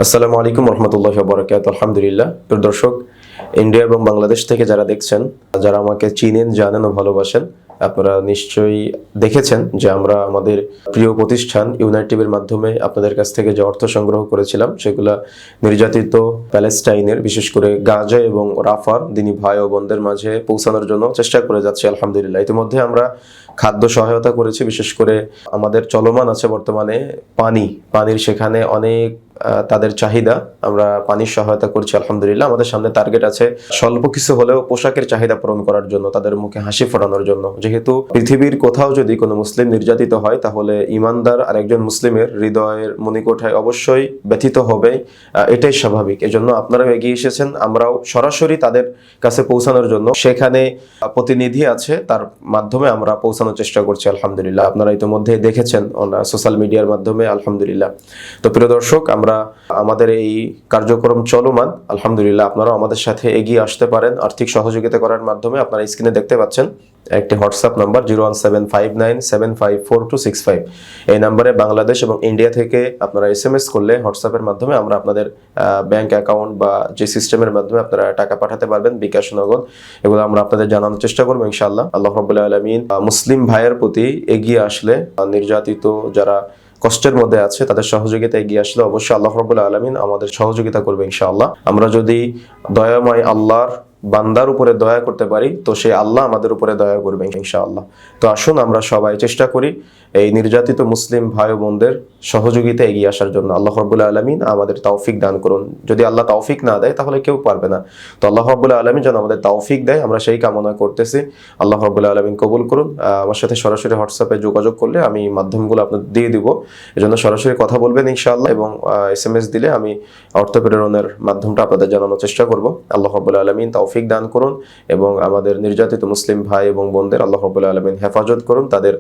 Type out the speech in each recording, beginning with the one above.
আসসালামু আলাইকুম রহমতুল্লাহি ওয়া বারাকাতুহু। আলহামদুলিল্লাহ। প্রিয় দর্শক, ইন্ডিয়া এবং বাংলাদেশ থেকে যারা দেখছেন, যারা আমাকে চিনেন, জানেন ও ভালোবাসেন, আপনারা নিশ্চয়ই দেখেছেন যে আমরা আমাদের প্রিয় প্রতিষ্ঠান ইউনাইট টিভির মাধ্যমে আপনাদের কাছ থেকে যে অর্থ সংগ্রহ করেছিলাম সেগুলা নির্যাতিত প্যালেস্টাইনের, বিশেষ করে গাজা এবং রাফার দিনী ভাই ও বোনদের মাঝে পৌঁছানোর জন্য চেষ্টা করে যাচ্ছি আলহামদুলিল্লাহ। ইতিমধ্যে আমরা খাদ্য সহায়তা করেছি, বিশেষ করে আমাদের চলমান আছে বর্তমানে পানির সেখানে অনেক তাদের চাহিদা, আমরা পানির সহায়তা করছি আলহামদুলিল্লাহ। আমাদের সামনে টার্গেট আছে স্বল্প কিছু হলেও পোশাকের চাহিদা পূরণ করার জন্য, তাদের মুখে হাসি ফোটানোর জন্য। যেহেতু পৃথিবীর কোথাও যদি কোনো মুসলিম নির্যাতিত হয় তাহলে ইমানদার আর একজন মুসলিমের হৃদয়ের মণিকোঠায় অবশ্যই ব্যথিত হবে, এটাই স্বাভাবিক। এজন্য আপনারাও এগিয়ে এসেছেন, আমরাও সরাসরি তাদের কাছে পৌঁছানোর জন্য সেখানে প্রতিনিধি আছে, তার মাধ্যমে আমরা পৌঁছানোর চেষ্টা করছি আলহামদুলিল্লাহ। আপনারা ইতিমধ্যে দেখেছেন সোশ্যাল মিডিয়ার মাধ্যমে আলহামদুলিল্লাহ। তো প্রিয় দর্শক, আমরা আমাদের এই কার্যক্রম চলমান আলহামদুলিল্লাহ। আপনারাও আমাদের সাথে এগিয়ে আসতে পারেন আর্থিক সহযোগিতা করার মাধ্যমে। আপনারা স্ক্রিনে দেখতে পাচ্ছেন একটি হোয়াটসঅ্যাপ নাম্বার 01759754265। এই নাম্বারে বাংলাদেশ এবং ইন্ডিয়া থেকে আপনারা SMS করলে হোয়াটসঅ্যাপের মাধ্যমে আমরা আপনাদের ব্যাংক অ্যাকাউন্ট বা যে সিস্টেমের মাধ্যমে আপনারা টাকা পাঠাতে পারবেন, বিকাশ, নগদ, এগুলো আমরা আপনাদের জানানোর চেষ্টা করবো ইনশাআল্লাহ। আল্লাহ রাব্বুল আলামিন মুসলিম ভাইয়ের প্রতি এগিয়ে আসলে, নির্যাতিত যারা কষ্টের মধ্যে আছে তাদের সহযোগিতা এগিয়ে আসলে অবশ্যই আল্লাহ রাব্বুল আলামিন আমাদের সহযোগিতা করবে ইনশাআল্লাহ। আমরা যদি দয়াময় আল্লাহর বান্দার উপরে দয়া করতে পারি তো সেই আল্লাহ আমাদের উপরে দয়া করবে ইনশাআল্লাহ। তো আসুন আমরা সবাই চেষ্টা করি এই নির্যাতিত মুসলিম ভাই বোনদের সহযোগিতা এগিয়ে আসার জন্য। আল্লাহ রাব্বুল আলামিন আমাদের তৌফিক দান করুন। যদি আল্লাহ তৌফিক না দেয় তাহলে কেউ পারবে না। তো আল্লাহ রাব্বুল আলামিন যেন আমাদের তৌফিক দেয়, আমরা সেই কামনা করতেছি। আল্লাহ রাব্বুল আলামিন কবুল করুন। আমার সাথে সরাসরি হোয়াটসঅ্যাপে যোগাযোগ করলে আমি মাধ্যমগুলো আপনাদের দিয়ে দিব, এজন্য সরাসরি কথা বলবেন ইনশাআল্লাহ, এবং SMS দিলে আমি অর্থ প্রেরণের মাধ্যমটা আপনাদের জানানোর চেষ্টা করব। আল্লাহ রাব্বুল আলামিন তৌফিক দান করুন এবং আমাদের নির্যাতিত মুসলিম ভাই এবং বোনদের আল্লাহ রাব্বুল আলামিন হেফাজত করুন, তাদের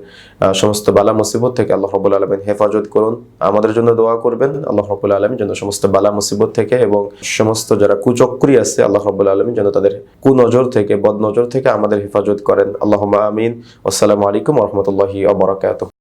সমস্ত বালা মুসিবত থেকে আল্লাহ রাব্বুল আলামিন হেফাজত করুন। আমাদের জন্য দোয়া করবেন, আল্লাহ রাব্বুল আলামিন যেন সমস্ত বালা মুসিবত থেকে এবং সমস্ত যারা কুচক্রী আছে আল্লাহ রাব্বুল আলামিন যেন তাদের কুনজর থেকে, বদনজর থেকে আমাদের হেফাজত করেন। আল্লাহুম্মা আমিন। আসসালামু আলাইকুম ওয়া রাহমাতুল্লাহি ওয়া বারাকাতুহু।